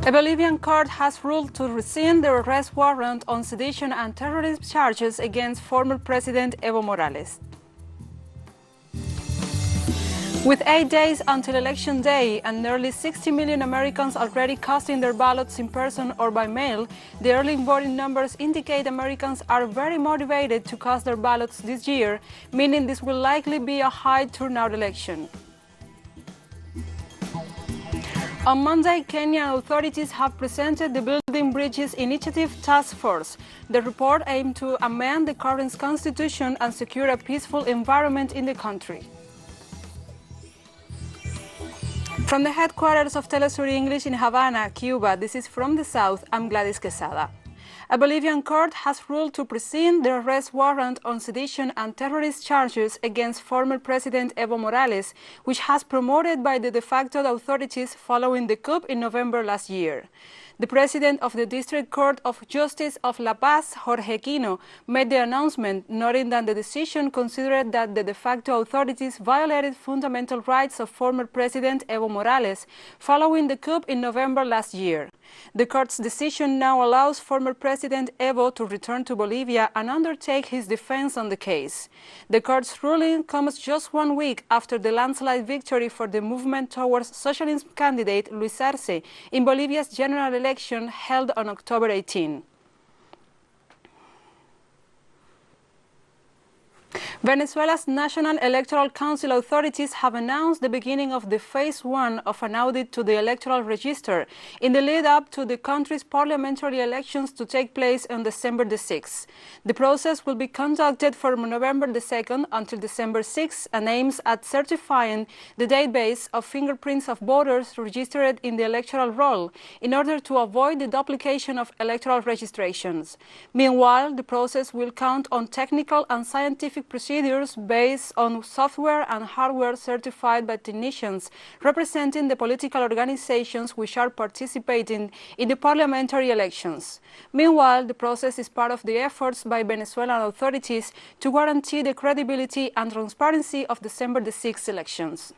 A Bolivian court has ruled to rescind the arrest warrant on sedition and terrorism charges against former President Evo Morales. With 8 days until Election Day and nearly 60 million Americans already casting their ballots in person or by mail, the early voting numbers indicate Americans are very motivated to cast their ballots this year, meaning this will likely be a high turnout election. On Monday, Kenyan authorities have presented the Building Bridges Initiative Task Force. The report aimed to amend the current constitution and secure a peaceful environment in the country. From the headquarters of teleSUR English in Havana, Cuba, this is From the South, I'm Gladys Quesada. A Bolivian court has ruled to rescind the arrest warrant on sedition and terrorist charges against former President Evo Morales, which has promoted by the de facto authorities following the coup in November last year. The president of the District Court of Justice of La Paz, Jorge Quino, made the announcement, noting that the decision considered that the de facto authorities violated fundamental rights of former President Evo Morales following the coup in November last year. The court's decision now allows former President Evo to return to Bolivia and undertake his defense on the case. The court's ruling comes just 1 week after the landslide victory for the movement towards socialism candidate Luis Arce in Bolivia's general election held on October 18. Venezuela's National Electoral Council authorities have announced the beginning of the phase 1 of an audit to the electoral register in the lead-up to the country's parliamentary elections to take place on December the 6th. The process will be conducted from November the 2nd until December 6th and aims at certifying the database of fingerprints of voters registered in the electoral roll in order to avoid the duplication of electoral registrations. Meanwhile, the process will count on technical and scientific procedures based on software and hardware certified by technicians representing the political organizations which are participating in the parliamentary elections. Meanwhile, the process is part of the efforts by Venezuelan authorities to guarantee the credibility and transparency of December the 6th elections.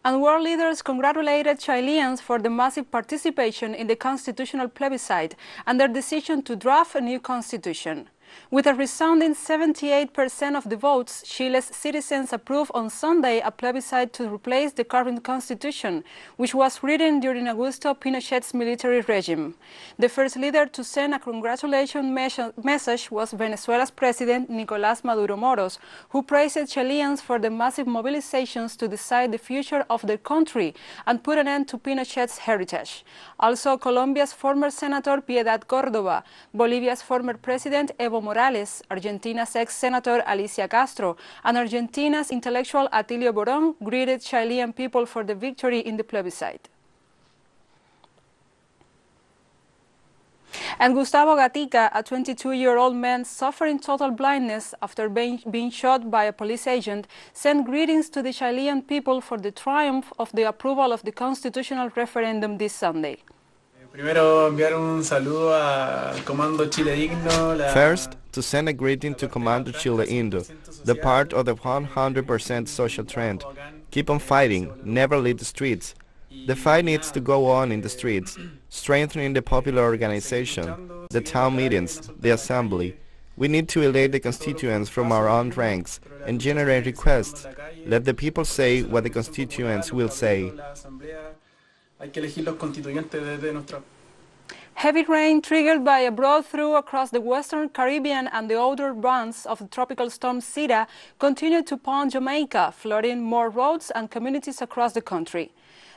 And world leaders congratulated Chileans for the massive participation in the constitutional plebiscite and their decision to draft a new constitution. With a resounding 78% of the votes, Chile's citizens approved on Sunday a plebiscite to replace the current constitution, which was written during Augusto Pinochet's military regime. The first leader to send a congratulation message was Venezuela's President Nicolás Maduro Moros, who praised Chileans for the massive mobilizations to decide the future of their country and put an end to Pinochet's heritage. Also, Colombia's former Senator Piedad Córdoba, Bolivia's former President Evo Morales, Argentina's ex-Senator Alicia Castro, and Argentina's intellectual Atilio Borón greeted Chilean people for the victory in the plebiscite. And Gustavo Gatica, a 22-year-old man suffering total blindness after being shot by a police agent, sent greetings to the Chilean people for the triumph of the approval of the constitutional referendum this Sunday. First, to send a greeting to Comando Chile Indo, the part of the 100% social trend. Keep on fighting, never leave the streets. The fight needs to go on in the streets, strengthening the popular organization, the town meetings, the assembly. We need to elect the constituents from our own ranks and generate requests. Let the people say what the constituents will say. Heavy rain triggered by a broad through across the Western Caribbean and the outer bands of the tropical storm Zeta continued to pound Jamaica, flooding more roads and communities across the country.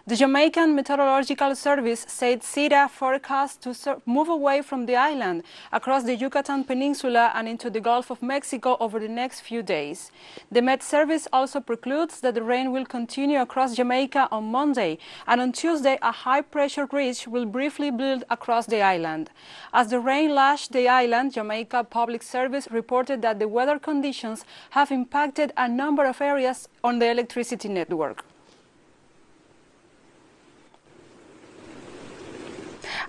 The Jamaican Meteorological Service said Zeta forecast to move away from the island across the Yucatan Peninsula and into the Gulf of Mexico over the next few days. The Met Service also precludes that the rain will continue across Jamaica on Monday, and on Tuesday a high-pressure ridge will briefly build across the island. As the rain lashed the island, Jamaica Public Service reported that the weather conditions have impacted a number of areas on the electricity network.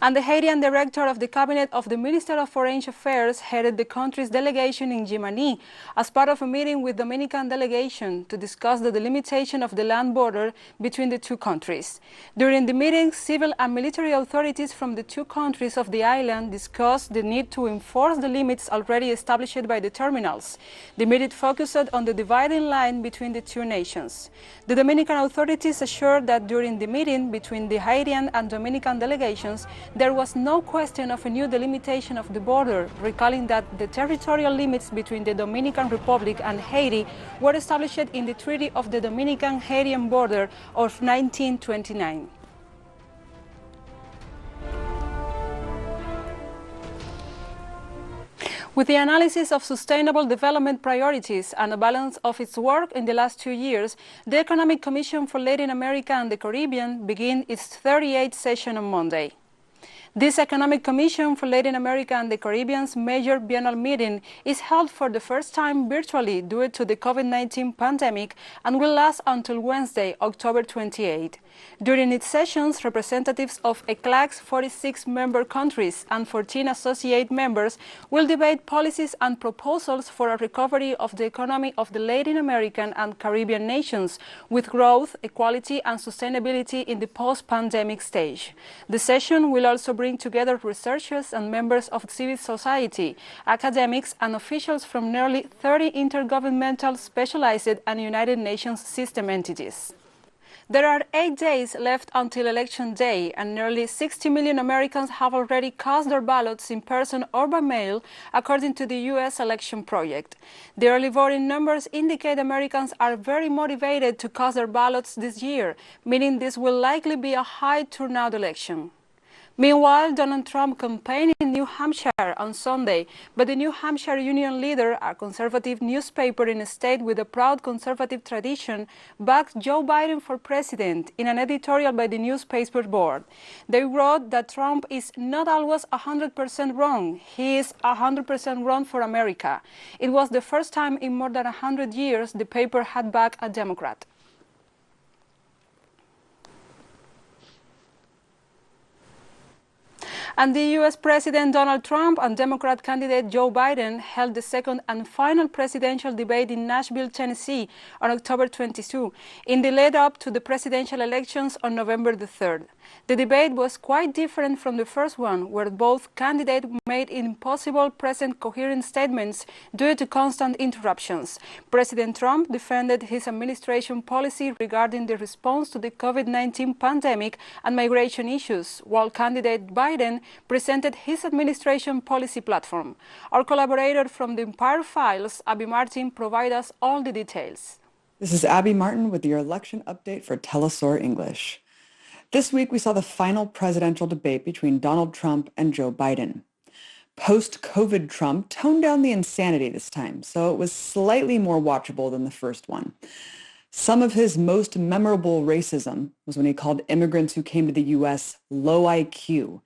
And the Haitian director of the cabinet of the Minister of Foreign Affairs headed the country's delegation in Jimani as part of a meeting with Dominican delegation to discuss the delimitation of the land border between the two countries. During the meeting, civil and military authorities from the two countries of the island discussed the need to enforce the limits already established by the terminals. The meeting focused on the dividing line between the two nations. The Dominican authorities assured that during the meeting between the Haitian and Dominican delegations, there was no question of a new delimitation of the border, recalling that the territorial limits between the Dominican Republic and Haiti were established in the Treaty of the Dominican-Haitian border of 1929. With the analysis of sustainable development priorities and a balance of its work in the last 2 years, the Economic Commission for Latin America and the Caribbean began its 38th session on Monday. This Economic Commission for Latin America and the Caribbean's major biennial meeting is held for the first time virtually due to the COVID-19 pandemic and will last until Wednesday, October 28. During its sessions, representatives of ECLAG's 46 member countries and 14 associate members will debate policies and proposals for a recovery of the economy of the Latin American and Caribbean nations with growth, equality and sustainability in the post-pandemic stage. The session will also bring together researchers and members of civil society, academics and officials from nearly 30 intergovernmental, specialized and United Nations system entities. There are 8 days left until Election Day, and nearly 60 million Americans have already cast their ballots in person or by mail, according to the U.S. Election Project. The early voting numbers indicate Americans are very motivated to cast their ballots this year, meaning this will likely be a high turnout election. Meanwhile, Donald Trump campaigned in New Hampshire on Sunday, but the New Hampshire Union Leader, a conservative newspaper in a state with a proud conservative tradition, backed Joe Biden for president in an editorial by the newspaper board. They wrote that Trump is not always 100% wrong. He is 100% wrong for America. It was the first time in more than 100 years the paper had backed a Democrat. And the U.S. President Donald Trump and Democrat candidate Joe Biden held the second and final presidential debate in Nashville, Tennessee on October 22, in the lead-up to the presidential elections on November the 3rd. The debate was quite different from the first one, where both candidates made impossible present coherent statements due to constant interruptions. President Trump defended his administration policy regarding the response to the COVID-19 pandemic and migration issues, while candidate Biden presented his administration policy platform. Our collaborator from the Empire Files, Abby Martin, provides us all the details. This is Abby Martin with your election update for teleSUR English. This week, we saw the final presidential debate between Donald Trump and Joe Biden. Post-COVID Trump toned down the insanity this time, so it was slightly more watchable than the first one. Some of his most memorable racism was when he called immigrants who came to the U.S. low IQ,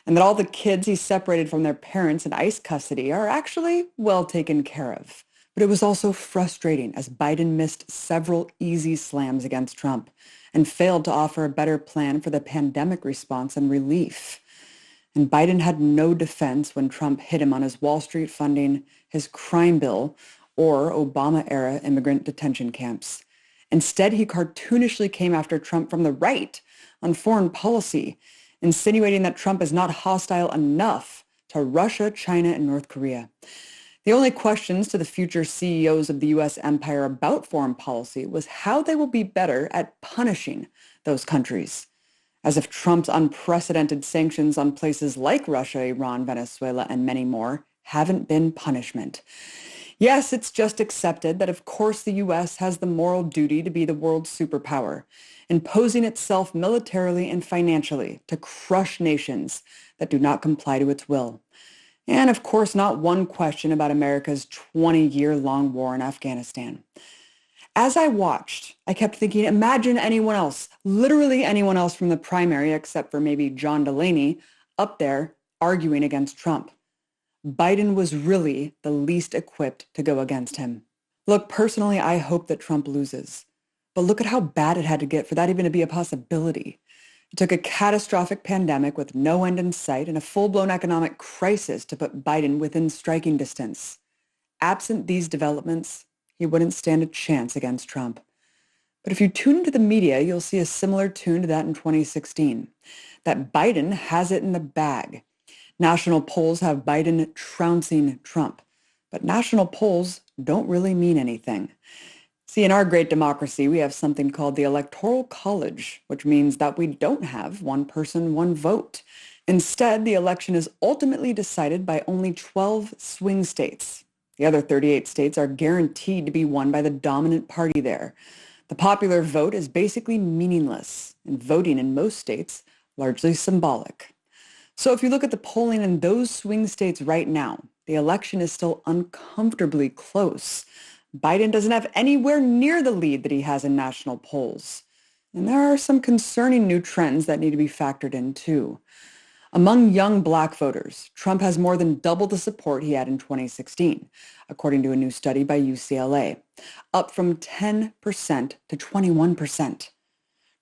and that all the kids he separated from their parents in ICE custody are actually well taken care of. But it was also frustrating as Biden missed several easy slams against Trump and failed to offer a better plan for the pandemic response and relief. And Biden had no defense when Trump hit him on his Wall Street funding, his crime bill, or Obama-era immigrant detention camps. Instead, he cartoonishly came after Trump from the right on foreign policy, insinuating that Trump is not hostile enough to Russia, China, and North Korea. The only questions to the future CEOs of the U.S. empire about foreign policy was how they will be better at punishing those countries, as if Trump's unprecedented sanctions on places like Russia, Iran, Venezuela, and many more haven't been punishment. Yes, it's just accepted that, of course, the U.S. has the moral duty to be the world's superpower, imposing itself militarily and financially to crush nations that do not comply to its will. And of course, not one question about America's 20-year-long war in Afghanistan. As I watched, I kept thinking, imagine anyone else, literally anyone else from the primary, except for maybe John Delaney, up there arguing against Trump. Biden was really the least equipped to go against him. Look, personally, I hope that Trump loses. But look at how bad it had to get for that even to be a possibility. It took a catastrophic pandemic with no end in sight and a full-blown economic crisis to put Biden within striking distance. Absent these developments, he wouldn't stand a chance against Trump. But if you tune into the media, you'll see a similar tune to that in 2016, that Biden has it in the bag. National polls have Biden trouncing Trump, but national polls don't really mean anything. See, in our great democracy, we have something called the Electoral College, which means that we don't have one person, one vote. Instead, the election is ultimately decided by only 12 swing states. The other 38 states are guaranteed to be won by the dominant party there. The popular vote is basically meaningless, and voting in most states largely symbolic. So if you look at the polling in those swing states right now, the election is still uncomfortably close. Biden doesn't have anywhere near the lead that he has in national polls. And there are some concerning new trends that need to be factored in too. Among young black voters, Trump has more than double the support he had in 2016, according to a new study by UCLA, up from 10% to 21%.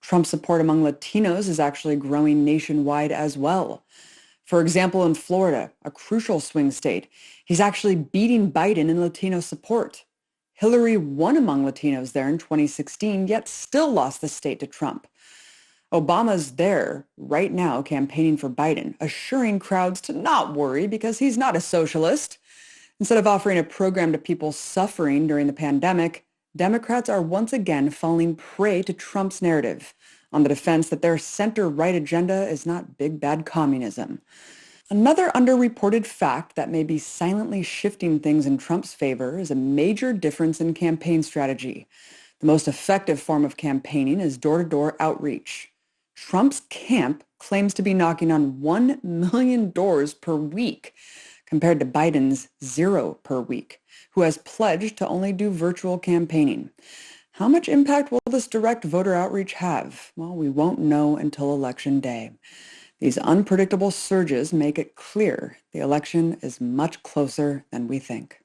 Trump's support among Latinos is actually growing nationwide as well. For example, in Florida, a crucial swing state, he's actually beating Biden in Latino support. Hillary won among Latinos there in 2016, yet still lost the state to Trump. Obama's there right now campaigning for Biden, assuring crowds to not worry because he's not a socialist. Instead of offering a program to people suffering during the pandemic, Democrats are once again falling prey to Trump's narrative on the defense that their center-right agenda is not big bad communism. Another underreported fact that may be silently shifting things in Trump's favor is a major difference in campaign strategy. The most effective form of campaigning is door-to-door outreach. Trump's camp claims to be knocking on 1 million doors per week, compared to Biden's 0 per week, who has pledged to only do virtual campaigning. How much impact will this direct voter outreach have? Well, we won't know until Election Day. These unpredictable surges make it clear the election is much closer than we think.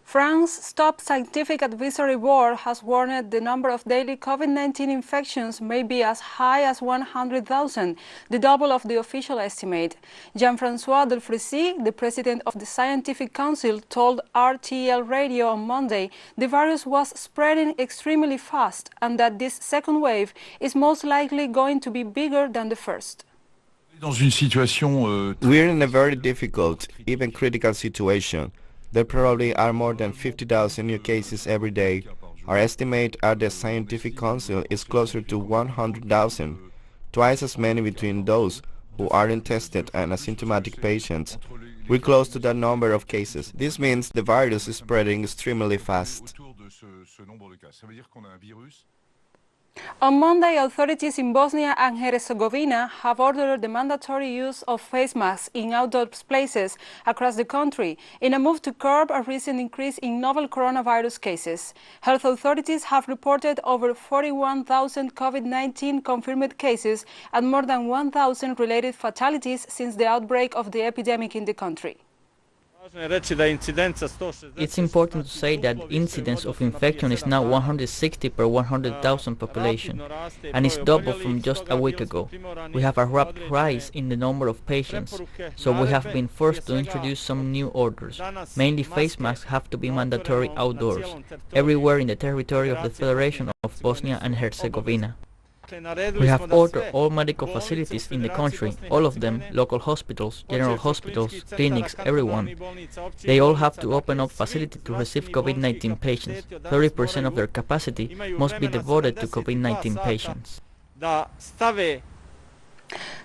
France's top scientific advisory board has warned the number of daily COVID-19 infections may be as high as 100,000, the double of the official estimate. Jean-François Delfrécy, the president of the Scientific Council, told RTL Radio on Monday the virus was spreading extremely fast and that this second wave is most likely going to be bigger than the first. We're in a very difficult, even critical situation. There probably are more than 50,000 new cases every day. Our estimate at the Scientific Council is closer to 100,000, twice as many between those who aren't tested and asymptomatic patients. We're close to that number of cases. This means the virus is spreading extremely fast. On Monday, authorities in Bosnia and Herzegovina have ordered the mandatory use of face masks in outdoor places across the country in a move to curb a recent increase in novel coronavirus cases. Health authorities have reported over 41,000 COVID-19 confirmed cases and more than 1,000 related fatalities since the outbreak of the epidemic in the country. It's important to say that the incidence of infection is now 160 per 100,000 population, and it's double from just a week ago. We have a rapid rise in the number of patients, so we have been forced to introduce some new orders. Mainly face masks have to be mandatory outdoors, everywhere in the territory of the Federation of Bosnia and Herzegovina. We have ordered all medical facilities in the country, all of them, local hospitals, general hospitals, clinics, everyone. They all have to open up facilities to receive COVID-19 patients. 30% of their capacity must be devoted to COVID-19 patients.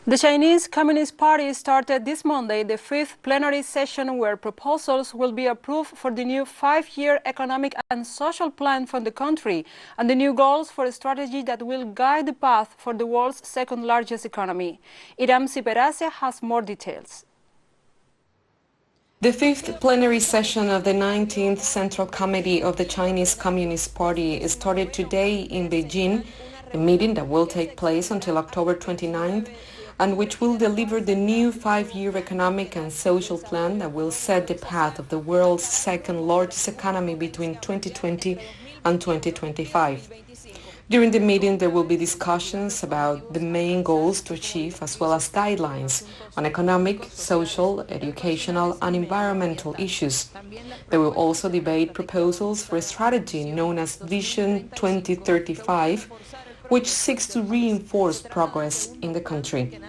The Chinese Communist Party started this Monday the 5th plenary session where proposals will be approved for the new 5-year economic and social plan for the country and the new goals for a strategy that will guide the path for the world's second largest economy. Iram Siperace has more details. The fifth plenary session of the 19th Central Committee of the Chinese Communist Party started today in Beijing, a meeting that will take place until October 29th and which will deliver the new 5-year economic and social plan that will set the path of the world's second largest economy between 2020 and 2025. During the meeting, there will be discussions about the main goals to achieve as well as guidelines on economic, social, educational and environmental issues. They will also debate proposals for a strategy known as Vision 2035, which seeks to reinforce progress in the country.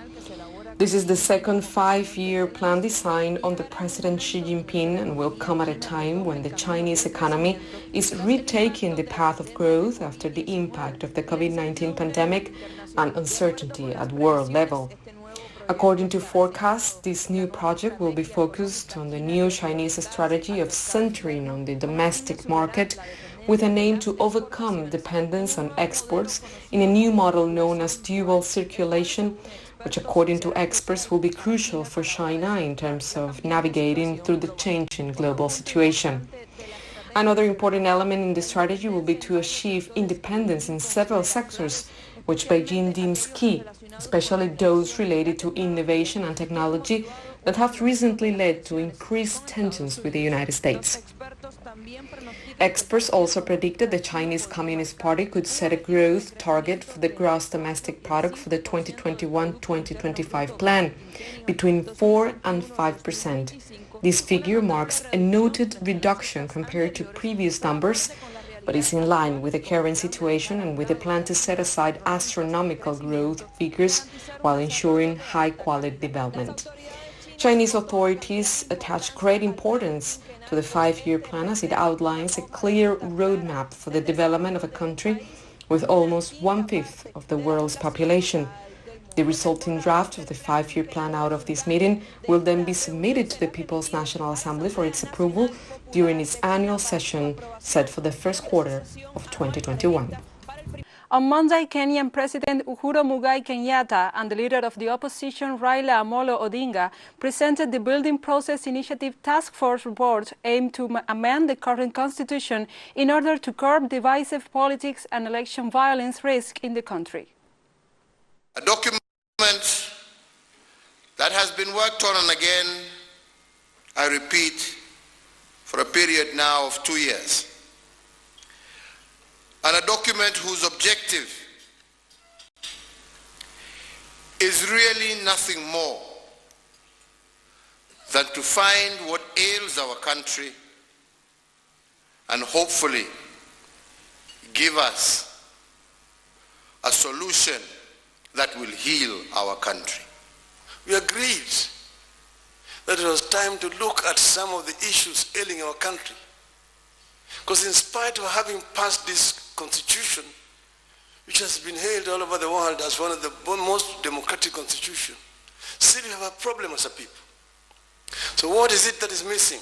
This is the second 5-year plan designed under President Xi Jinping and will come at a time when the Chinese economy is retaking the path of growth after the impact of the COVID-19 pandemic and uncertainty at world level. According to forecasts, this new project will be focused on the new Chinese strategy of centering on the domestic market with an aim to overcome dependence on exports in a new model known as dual circulation, which according to experts will be crucial for China in terms of navigating through the changing global situation. Another important element in the strategy will be to achieve independence in several sectors, which Beijing deems key, especially those related to innovation and technology that have recently led to increased tensions with the United States. Experts also predicted the Chinese Communist Party could set a growth target for the gross domestic product for the 2021-2025 plan between 4 and 5%. This figure marks a noted reduction compared to previous numbers, but is in line with the current situation and with the plan to set aside astronomical growth figures while ensuring high-quality development. Chinese authorities attach great importance to the 5-year plan as it outlines a clear roadmap for the development of a country with almost 1/5 of the world's population. The resulting draft of the 5-year plan out of this meeting will then be submitted to the People's National Assembly for its approval during its annual session set for the first quarter of 2021. On Monday, Kenyan President Uhuru Kenyatta and the leader of the opposition, Raila Odinga, presented the Building Process Initiative Task Force report aimed to amend the current constitution in order to curb divisive politics and election violence risk in the country. A document that has been worked on and again, I repeat, for a period now of 2 years. And a document whose objective is really nothing more than to find what ails our country and hopefully give us a solution that will heal our country. We agreed that it was time to look at some of the issues ailing our country. Because in spite of having passed this constitution, which has been hailed all over the world as one of the most democratic constitutions, still we have a problem as a people. So what is it that is missing,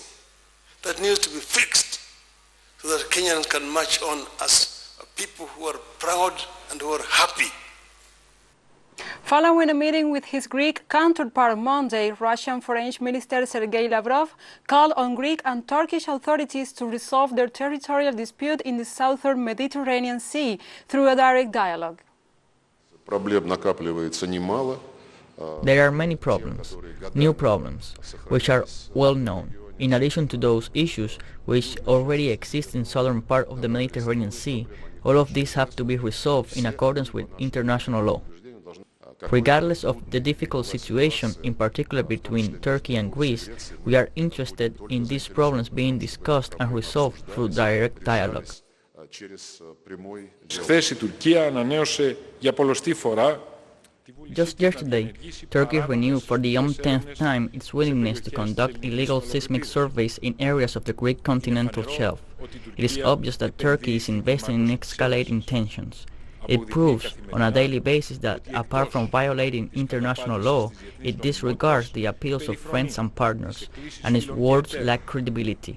that needs to be fixed, so that Kenyans can march on as a people who are proud and who are happy? Following a meeting with his Greek counterpart on Monday, Russian Foreign Minister Sergey Lavrov called on Greek and Turkish authorities to resolve their territorial dispute in the southern Mediterranean Sea through a direct dialogue. There are many problems, new problems, which are well known. In addition to those issues which already exist in the southern part of the Mediterranean Sea, all of these have to be resolved in accordance with international law. Regardless of the difficult situation, in particular between Turkey and Greece, we are interested in these problems being discussed and resolved through direct dialogue. Just yesterday, Turkey renewed for the umpteenth time its willingness to conduct illegal seismic surveys in areas of the Greek continental shelf. It is obvious that Turkey is investing in escalating tensions. It proves on a daily basis that, apart from violating international law, it disregards the appeals of friends and partners, and its words lack credibility.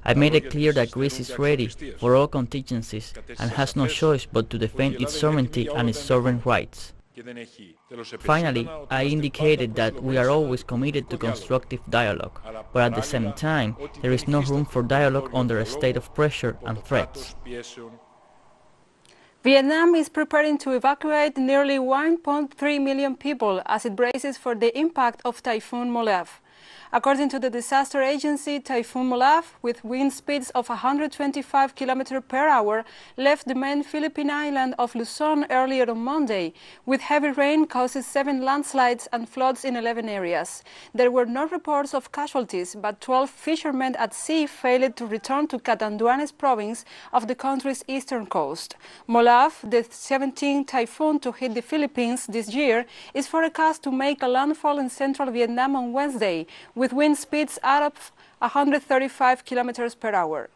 I made it clear that Greece is ready for all contingencies and has no choice but to defend its sovereignty and its sovereign rights. Finally, I indicated that we are always committed to constructive dialogue, but at the same time, there is no room for dialogue under a state of pressure and threats. Vietnam is preparing to evacuate nearly 1.3 million people as it braces for the impact of Typhoon Molave. According to the disaster agency, Typhoon Molave, with wind speeds of 125 km per hour, left the main Philippine island of Luzon earlier on Monday, with heavy rain causes 7 landslides and floods in 11 areas. There were no reports of casualties, but 12 fishermen at sea failed to return to Catanduanes province of the country's eastern coast. Molave, the 17th typhoon to hit the Philippines this year, is forecast to make a landfall in central Vietnam on Wednesday, with wind speeds of 135 km per hour.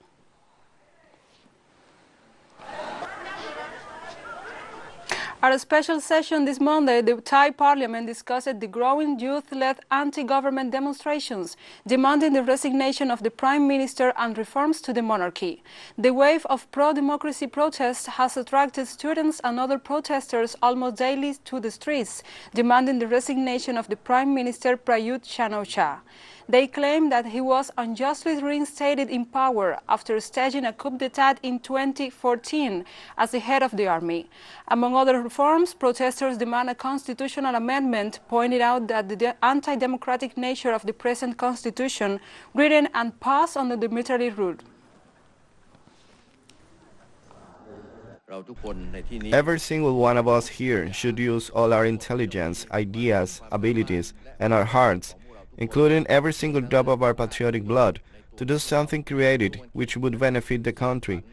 At a special session this Monday, the Thai parliament discussed the growing youth-led anti-government demonstrations, demanding the resignation of the prime minister and reforms to the monarchy. The wave of pro-democracy protests has attracted students and other protesters almost daily to the streets, demanding the resignation of the prime minister Prayut Chan-o-cha. They claim that he was unjustly reinstated in power after staging a coup d'etat in 2014 as the head of the army. Among other reforms, protesters demand a constitutional amendment, pointing out that the anti-democratic nature of the present constitution, written and passed under the military rule. Every single one of us here should use all our intelligence, ideas, abilities, and our hearts, including every single drop of our patriotic blood, to do something creative which would benefit the country.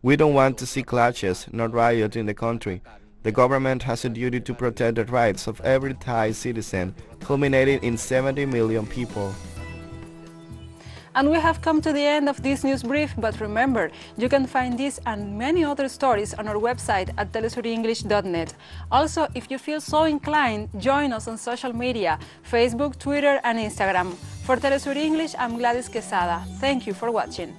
We don't want to see clashes nor riots in the country. The government has a duty to protect the rights of every Thai citizen, culminating in 70 million people. And we have come to the end of this news brief, but remember, you can find this and many other stories on our website at telesurenglish.net. Also, if you feel so inclined, join us on social media, Facebook, Twitter and Instagram. For Telesur English, I'm Gladys Quesada. Thank you for watching.